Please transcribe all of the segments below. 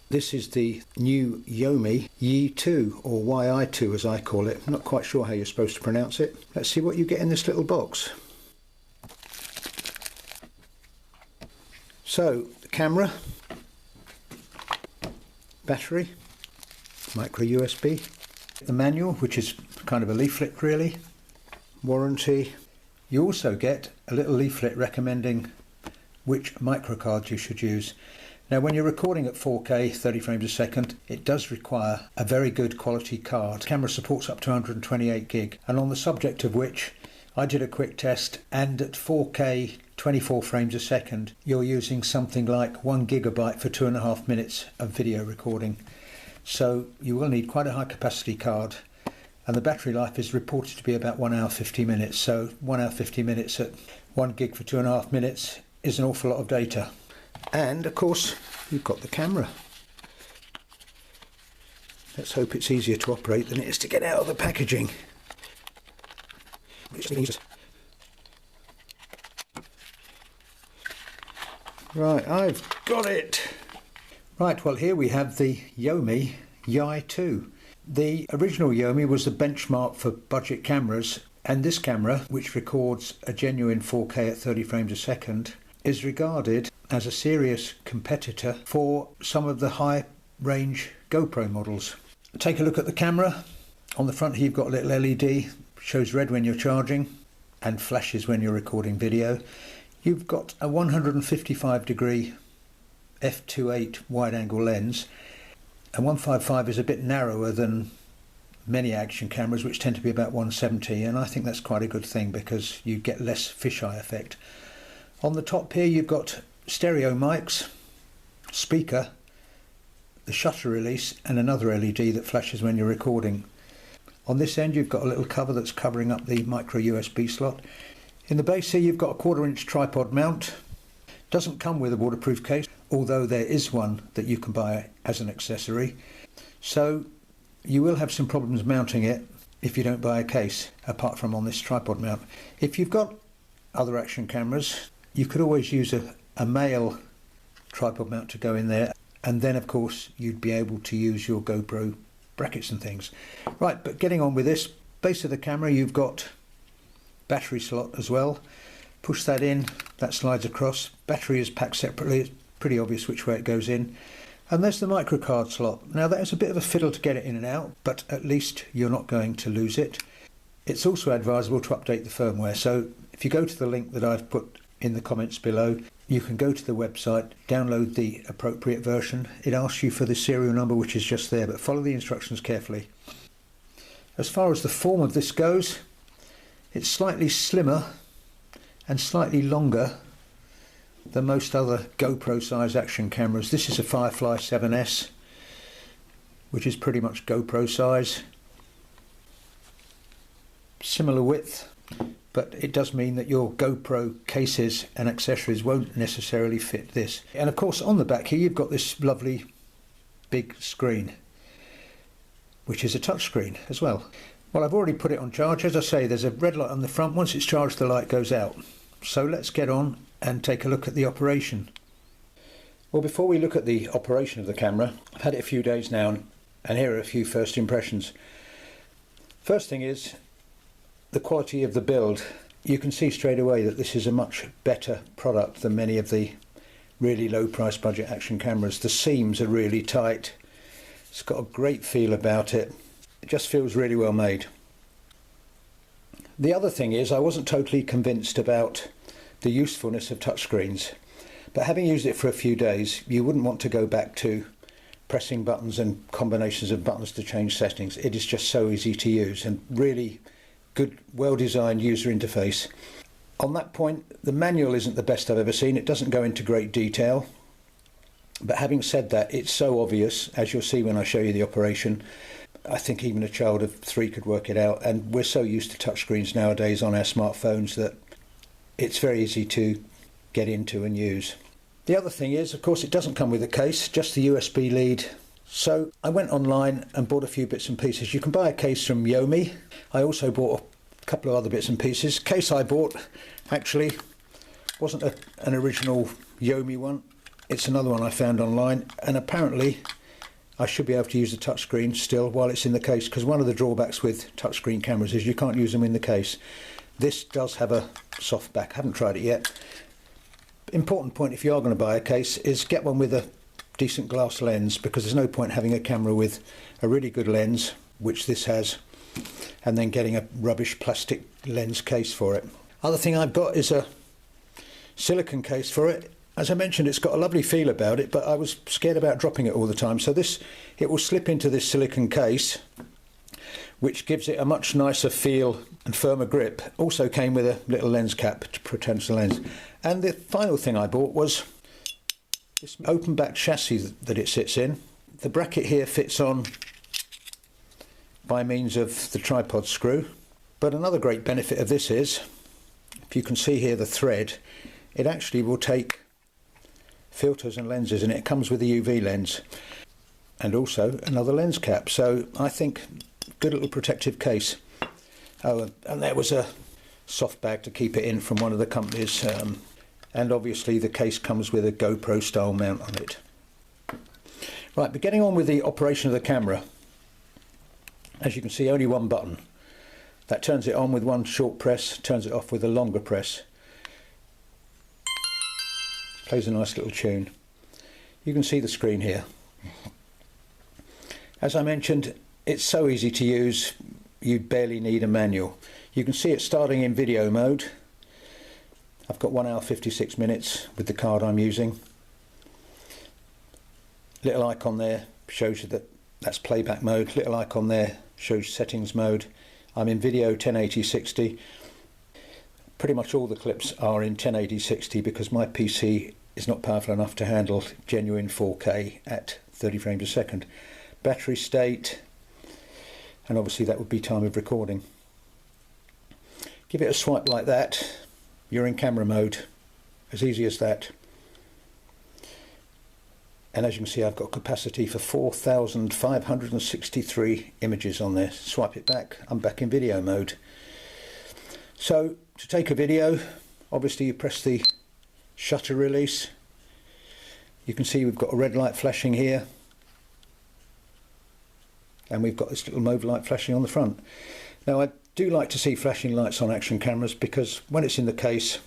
This is the new Xiaomi yi2 or yi2 as I call it. I'm not quite sure how you're supposed to pronounce it. Let's see what you get in this little box. So the camera, battery, micro USB, the manual, which is kind of a leaflet really, warranty. You also get a little leaflet recommending which microcards you should use. Now when you're recording at 4K 30 frames a second, it does require a very good quality card. The camera supports up to 128 gig, and on the subject of which I did a quick test, and at 4K 24 frames a second you're using something like 1 gigabyte for 2.5 minutes of video recording. So you will need quite a high capacity card, and the battery life is reported to be about 1 hour 50 minutes. So 1 hour 50 minutes at 1 gig for 2.5 minutes is an awful lot of data. And of course you've got the camera. Let's hope it's easier to operate than it is to get out of the packaging. Right, I've got it. Right, well here we have the Xiaomi yi2. The original Xiaomi was the benchmark for budget cameras, and this camera, which records a genuine 4K at 30 frames a second, is regarded as a serious competitor for some of the high-range GoPro models. Take a look at the camera. On the front here you've got a little LED, shows red when you're charging and flashes when you're recording video. You've got a 155 degree f2.8 wide-angle lens, and 155 is a bit narrower than many action cameras, which tend to be about 170, and I think that's quite a good thing because you get less fisheye effect. On the top here you've got stereo mics, speaker, the shutter release, and another LED that flashes when you're recording. On this end you've got a little cover that's covering up the micro USB slot. In the base here you've got a 1/4 inch tripod mount. Doesn't come with a waterproof case, although there is one that you can buy as an accessory. So you will have some problems mounting it if you don't buy a case, apart from on this tripod mount. If you've got other action cameras, you could always use a male tripod mount to go in there, and then of course you'd be able to use your GoPro brackets and things. Right, but getting on with this, base of the camera you've got battery slot as well. Push that in, that slides across. Battery is packed separately, it's pretty obvious which way it goes in. And there's the micro card slot. Now that is a bit of a fiddle to get it in and out, but at least you're not going to lose it. It's also advisable to update the firmware, so if you go to the link that I've put in the comments below, you can go to the website, download the appropriate version. It asks you for the serial number, which is just there, but follow the instructions carefully. As far as the form of this goes, it's slightly slimmer and slightly longer than most other GoPro size action cameras. This is a Firefly 7S, which is pretty much GoPro size. Similar width, but it does mean that your GoPro cases and accessories won't necessarily fit this. And of course on the back here you've got this lovely big screen, which is a touch screen as well. Well, I've already put it on charge. As I say, there's a red light on the front. Once it's charged, the light goes out. So let's get on and take a look at the operation. Well, before we look at the operation of the camera, I've had it a few days now, and here are a few first impressions. First thing is the quality of the build. You can see straight away that this is a much better product than many of the really low price budget action cameras. The seams are really tight. It's got a great feel about it. It just feels really well made. The other thing is, I wasn't totally convinced about the usefulness of touchscreens, but having used it for a few days, you wouldn't want to go back to pressing buttons and combinations of buttons to change settings. It is just so easy to use and really good, well-designed user interface. On that point, the manual isn't the best I've ever seen. It doesn't go into great detail, but having said that, it's so obvious, as you'll see when I show you the operation. I think even a child of 3 could work it out, and we're so used to touchscreens nowadays on our smartphones that it's very easy to get into and use. The other thing is, of course, it doesn't come with a case, just the USB lead. So I went online and bought a few bits and pieces. You can buy a case from Xiaomi. I also bought a couple of other bits and pieces. Case I bought actually wasn't an original Xiaomi one. It's another one I found online, and apparently I should be able to use the touchscreen still while it's in the case, because one of the drawbacks with touchscreen cameras is you can't use them in the case. This does have a soft back. I haven't tried it yet. Important point if you are going to buy a case is get one with a decent glass lens, because there's no point having a camera with a really good lens, which this has, and then getting a rubbish plastic lens case for it. Other thing I've got is a silicone case for it. As I mentioned, it's got a lovely feel about it, but I was scared about dropping it all the time. So it will slip into this silicone case, which gives it a much nicer feel and firmer grip. Also came with a little lens cap to protect the lens. And the final thing I bought was this open back chassis that it sits in. The bracket here fits on by means of the tripod screw. But another great benefit of this is, if you can see here the thread, it actually will take filters and lenses, and it comes with a UV lens and also another lens cap. So I think good little protective case. Oh, and there was a soft bag to keep it in from one of the companies, and obviously the case comes with a GoPro style mount on it. Right, but getting on with the operation of the camera, as you can see, only one button. That turns it on with one short press, turns it off with a longer press. Plays a nice little tune. You can see the screen here. As I mentioned, it's so easy to use, you barely need a manual. You can see it starting in video mode. I've got 1 hour 56 minutes with the card I'm using. Little icon there shows you that's playback mode. Little icon there shows settings mode. I'm in video 1080-60. Pretty much all the clips are in 1080-60 because my PC is not powerful enough to handle genuine 4K at 30 frames a second. Battery state, and obviously that would be time of recording. Give it a swipe like that, you're in camera mode, as easy as that. And as you can see, I've got capacity for 4,563 images on there. Swipe it back, I'm back in video mode. So to take a video, obviously you press the shutter release. You can see we've got a red light flashing here, and we've got this little mauve light flashing on the front. Now I do like to see flashing lights on action cameras, because when it's in the case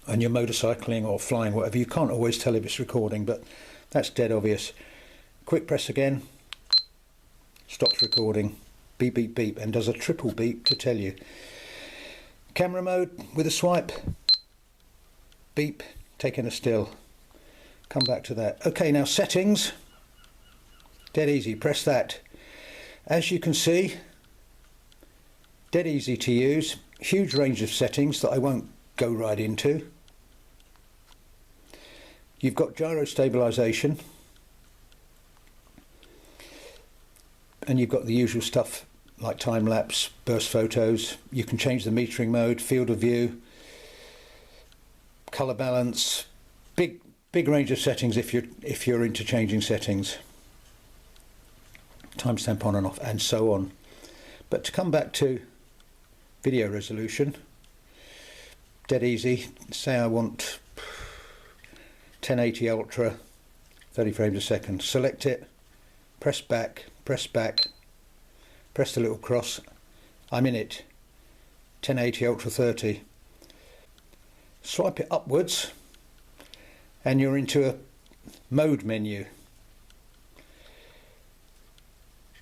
and you're motorcycling or flying, whatever, you can't always tell if it's recording, but that's dead obvious. Quick press again, stops recording, beep beep beep, and does a triple beep to tell you. Camera mode with a swipe, beep, taking a still. Come back to that. Okay, now settings, dead easy, press that. As you can see, dead easy to use, huge range of settings that I won't go right into. You've got gyro stabilization, and you've got the usual stuff like time lapse, burst photos. You can change the metering mode, field of view, color balance, big range of settings if you're into changing settings. Timestamp on and off, and so on. But to come back to video resolution, dead easy. Say I want 1080 ultra, 30 frames a second. Select it, press back, press the little cross. I'm in it. 1080 ultra 30. Swipe it upwards and you're into a mode menu.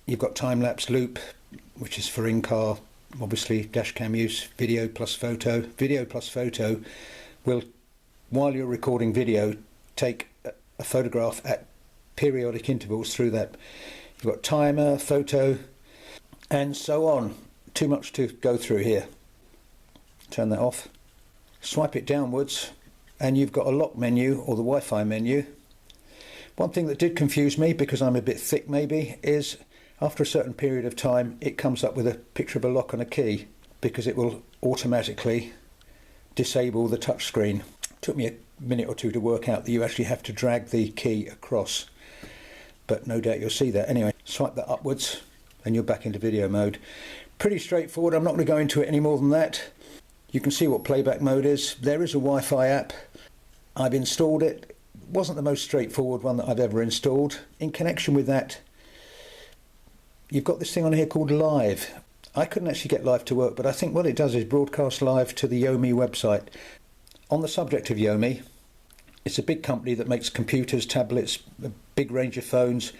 You've got time lapse loop, which is for in-car, obviously dash cam use, video plus photo. Video plus photo will, while you're recording video, take a photograph at periodic intervals through that. You've got timer, photo, and so on. Too much to go through here. Turn that off. Swipe it downwards and you've got a lock menu, or the Wi-Fi menu. One thing that did confuse me, because I'm a bit thick maybe, is after a certain period of time it comes up with a picture of a lock and a key, because it will automatically disable the touch screen. Took me a minute or two to work out that you actually have to drag the key across, but no doubt you'll see that. Anyway, swipe that upwards and you're back into video mode. Pretty straightforward. I'm not going to go into it any more than that. You can see what playback mode is. There is a Wi-Fi app. I've installed it. wasn't the most straightforward one that I've ever installed. In connection with that, you've got this thing on here called Live. I couldn't actually get Live to work, but I think what it does is broadcast live to the Xiaomi website. On the subject of Xiaomi, it's a big company that makes computers, tablets, a big range of phones,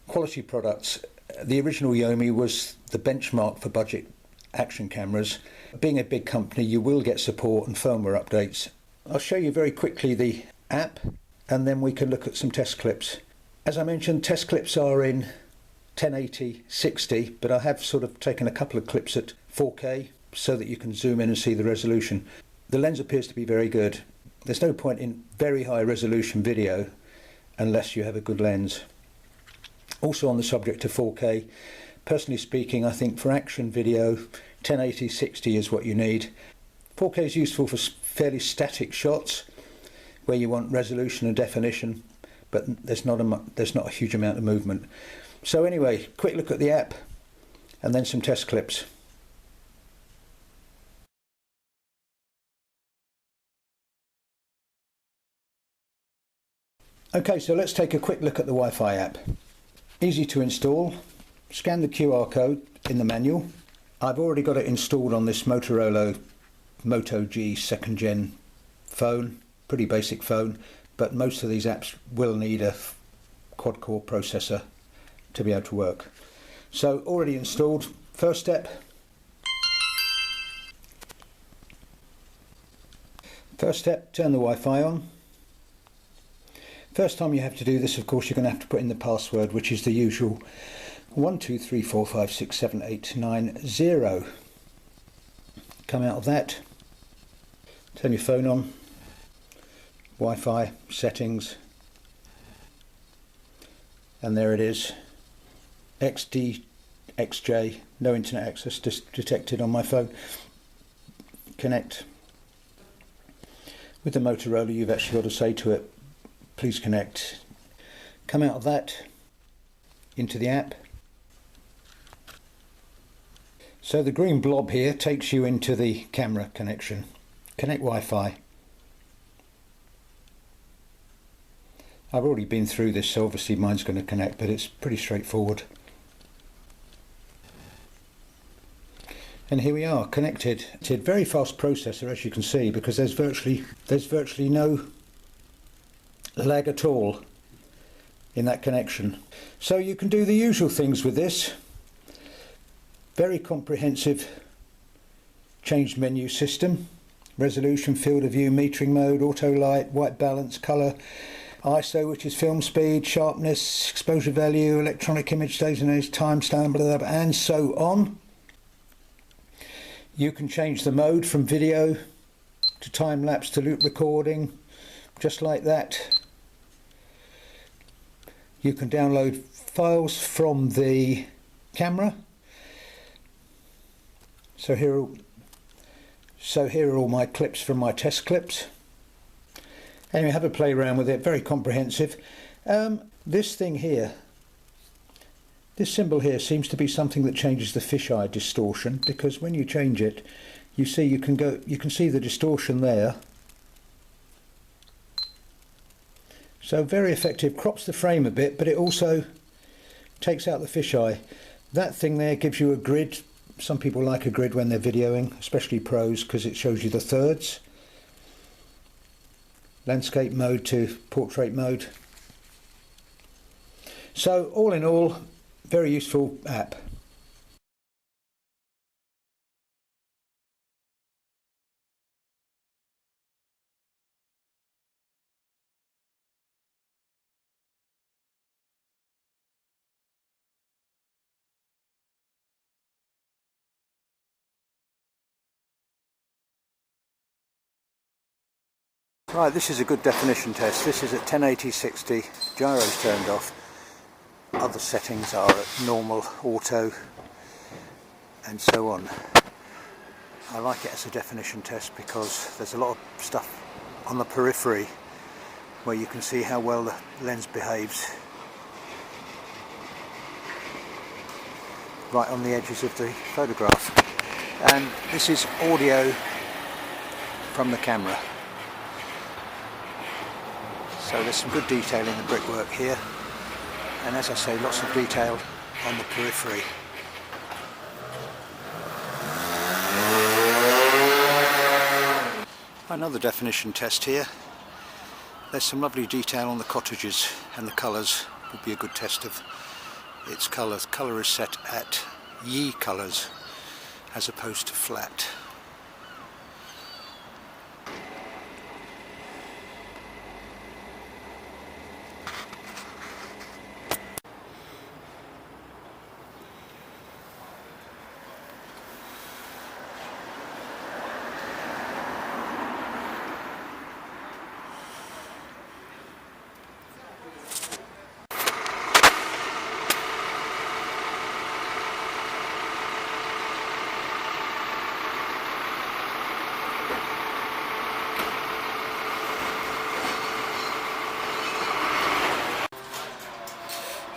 quality products. The original Xiaomi was the benchmark for budget action cameras. Being a big company, you will get support and firmware updates. I'll show you very quickly the app, and then we can look at some test clips. As I mentioned, test clips are in 1080-60, but I have sort of taken a couple of clips at 4K so that you can zoom in and see the resolution. The lens appears to be very good. There's no point in very high resolution video unless you have a good lens. Also on the subject of 4K, personally speaking, I think for action video 1080-60 is what you need. 4K is useful for fairly static shots where you want resolution and definition, but there's not a huge amount of movement. So anyway, quick look at the app and then some test clips. Okay, so let's take a quick look at the Wi-Fi app. Easy to install. Scan the QR code in the manual. I've already got it installed on this Motorola Moto G 2nd gen phone. Pretty basic phone, but most of these apps will need a quad-core processor to be able to work. So already installed. First step. Turn the Wi-Fi on. First time you have to do this, of course, you're going to have to put in the password, which is the usual 1234567890. Come out of that, turn your phone on, Wi-Fi settings, and there it is, XJ, no internet access detected on my phone. Connect. With the Motorola, you've actually got to say to it, please connect. Come out of that into the app. So the green blob here takes you into the camera connection. Connect Wi-Fi. I've already been through this, so obviously mine's going to connect, but it's pretty straightforward. And here we are, connected. It's a very fast processor, as you can see, because there's virtually no lag at all in that connection. So you can do the usual things with this. Very comprehensive change menu system. Resolution, field of view, metering mode, auto light, white balance, colour, ISO, which is film speed, sharpness, exposure value, electronic image days and age, timestamp, blah, blah, blah, and so on. You can change the mode from video to time lapse to loop recording, just like that. You can download files from the camera. So here are all my clips from my test clips. Anyway, have a play around with it, very comprehensive. This thing here, this symbol here seems to be something that changes the fisheye distortion, because when you change it, you see you can see the distortion there. So very effective, crops the frame a bit, but it also takes out the fisheye. That thing there gives you a grid. Some people like a grid when they're videoing, especially pros, because it shows you the thirds. Landscape mode to portrait mode. So all in all, very useful app. Right, this is a good definition test. This is at 1080-60, gyro's turned off. Other settings are at normal, auto, and so on. I like it as a definition test because there's a lot of stuff on the periphery where you can see how well the lens behaves. Right on the edges of the photograph. And this is audio from the camera. So there's some good detail in the brickwork here, and as I say, lots of detail on the periphery. Another definition test here. There's some lovely detail on the cottages, and the colours would be a good test of its colours. Colour is set at yi colours as opposed to flat.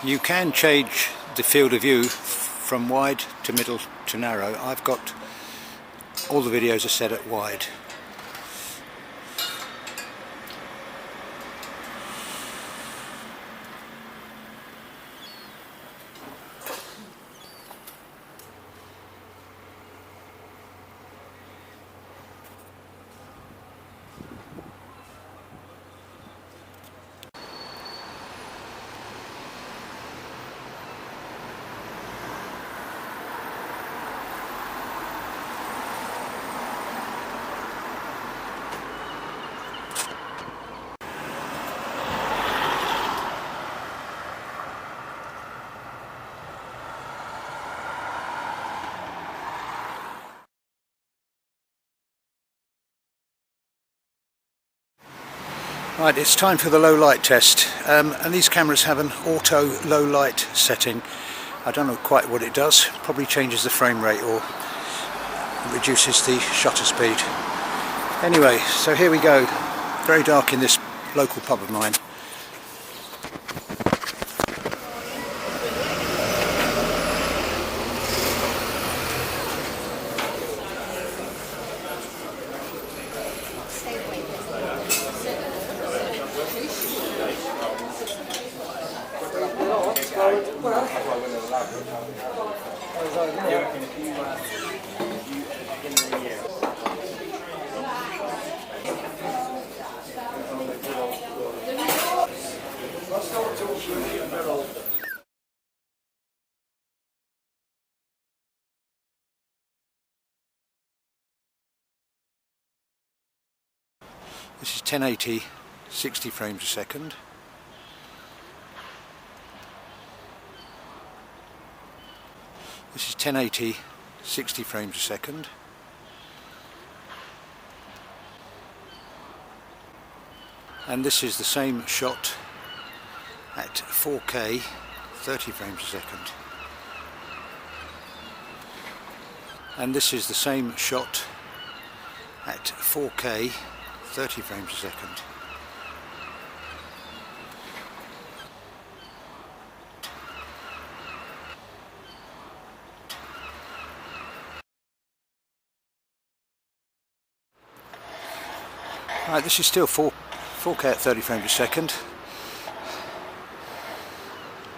You can change the field of view from wide to middle to narrow. I've got all the videos are set at wide. Right, it's time for the low light test, and these cameras have an auto low light setting. I don't know quite what it does, probably changes the frame rate or reduces the shutter speed. Anyway, so here we go, very dark in this local pub of mine. This is 1080, 60 frames a second. This is 1080, 60 frames a second. And this is the same shot at 4K, 30 frames a second. And this is the same shot at 4K, 30 frames a second. Right, this is still 4K at 30 frames a second.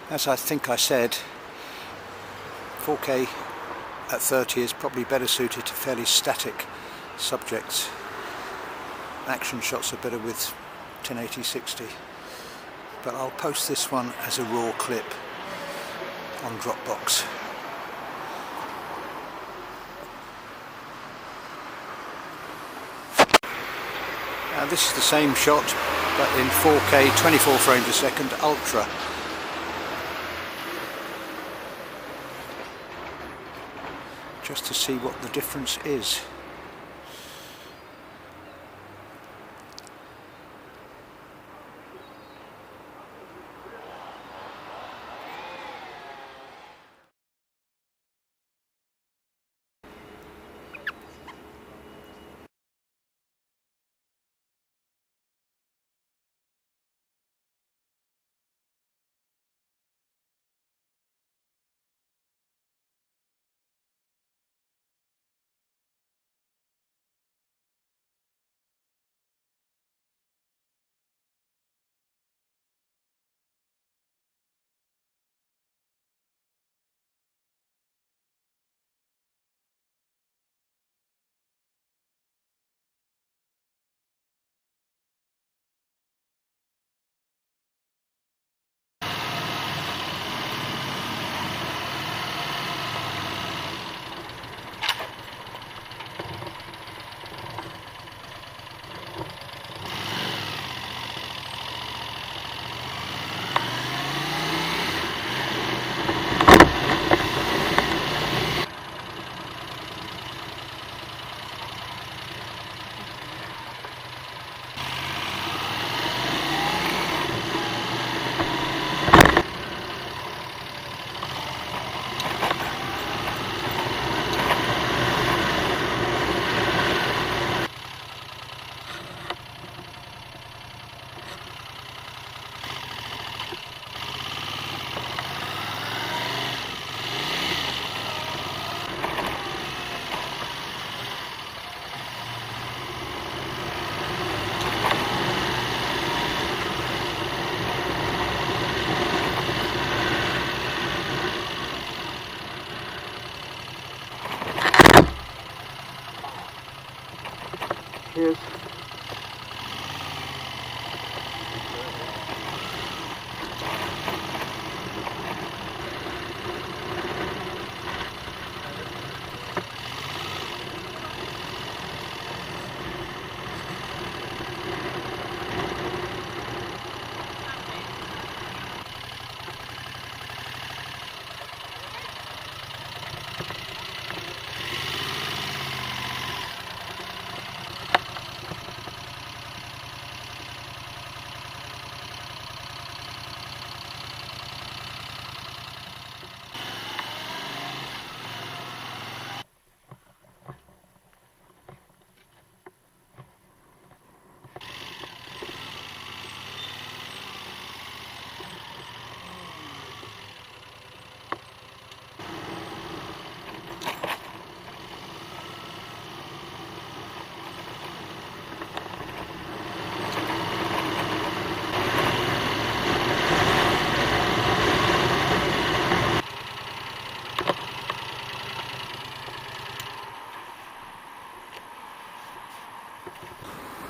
As I think I said, 4K at 30 is probably better suited to fairly static subjects. Action shots are better with 1080-60, but I'll post this one as a raw clip on Dropbox. Now this is the same shot but in 4K 24 frames a second ultra. Just to see what the difference is. Cheers.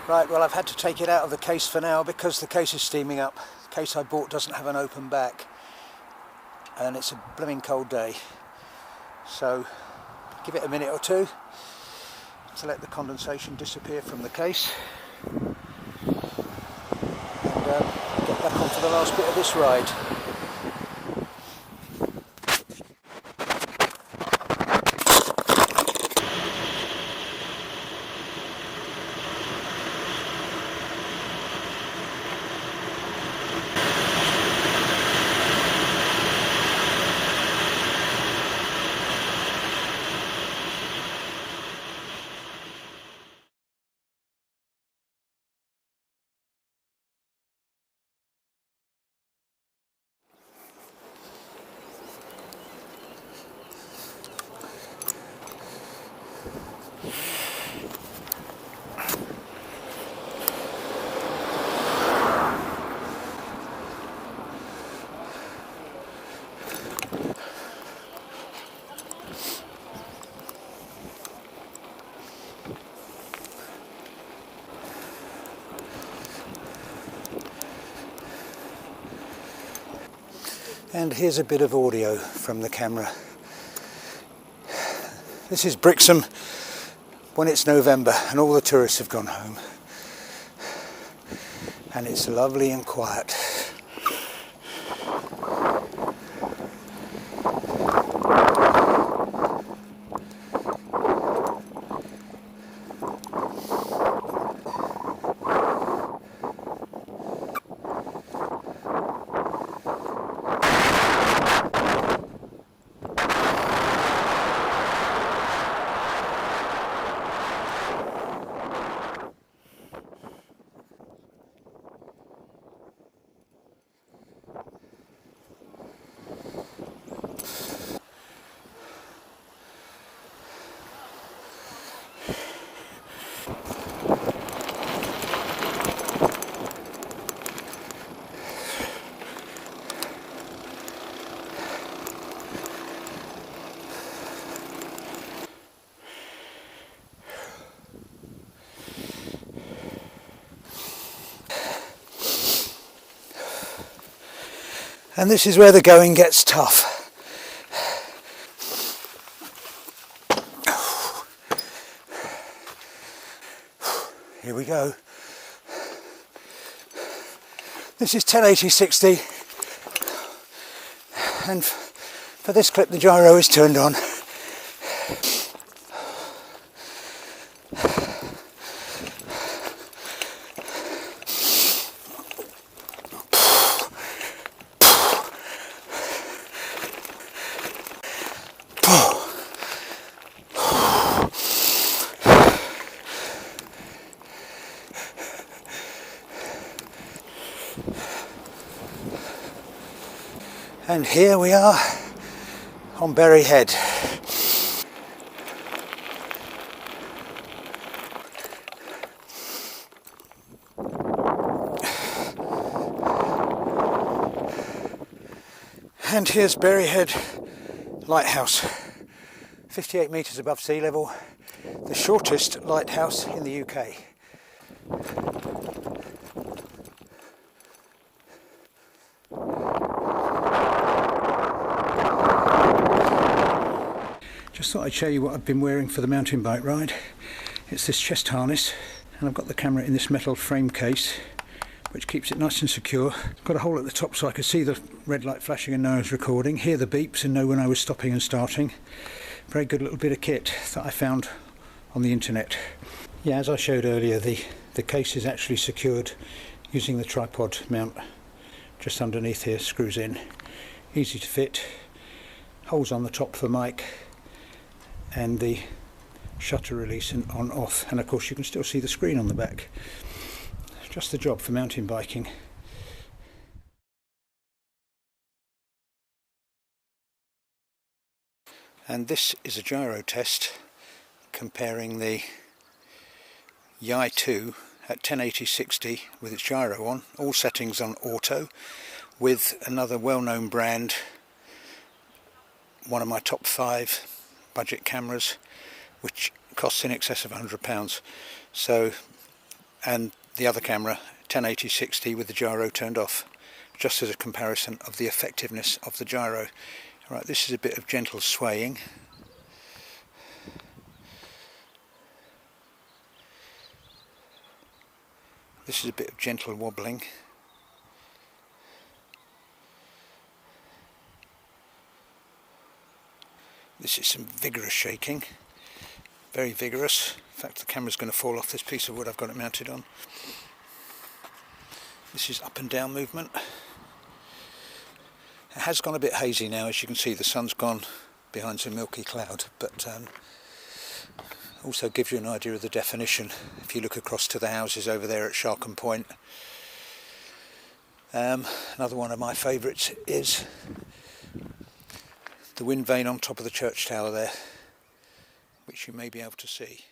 Right, well, I've had to take it out of the case for now because the case is steaming up. The case I bought doesn't have an open back and it's a blooming cold day. So give it a minute or two to let the condensation disappear from the case and get back on for the last bit of this ride. And here's a bit of audio from the camera. This is Brixham when it's November and all the tourists have gone home. And it's lovely and quiet. And this is where the going gets tough. Here we go. This is 1080/60, and for this clip the gyro is turned on. And here we are on Berry Head. And here's Berry Head Lighthouse, 58 metres above sea level, the shortest lighthouse in the UK. Just thought I'd show you what I've been wearing for the mountain bike ride. It's this chest harness, and I've got the camera in this metal frame case which keeps it nice and secure. It's got a hole at the top so I could see the red light flashing and know I was recording, hear the beeps and know when I was stopping and starting. Very good little bit of kit that I found on the internet. Yeah, as I showed earlier, the case is actually secured using the tripod mount just underneath here, screws in, easy to fit, holes on the top for mic, and the shutter release and on off, and of course you can still see the screen on the back. Just the job for mountain biking. And this is a gyro test comparing the yi2 at 1080/60 with its gyro on, all settings on auto, with another well-known brand, one of my top 5 budget cameras, which costs in excess of £100. So, and the other camera 1080/60 with the gyro turned off, just as a comparison of the effectiveness of the gyro. Right, this is a bit of gentle swaying. This is a bit of gentle wobbling. This is some vigorous shaking, very vigorous. In fact, the camera's going to fall off this piece of wood I've got it mounted on. This is up and down movement. It has gone a bit hazy now, as you can see the sun's gone behind some milky cloud, but also gives you an idea of the definition if you look across to the houses over there at Sharkham Point. Another one of my favourites is the wind vane on top of the church tower there, which you may be able to see.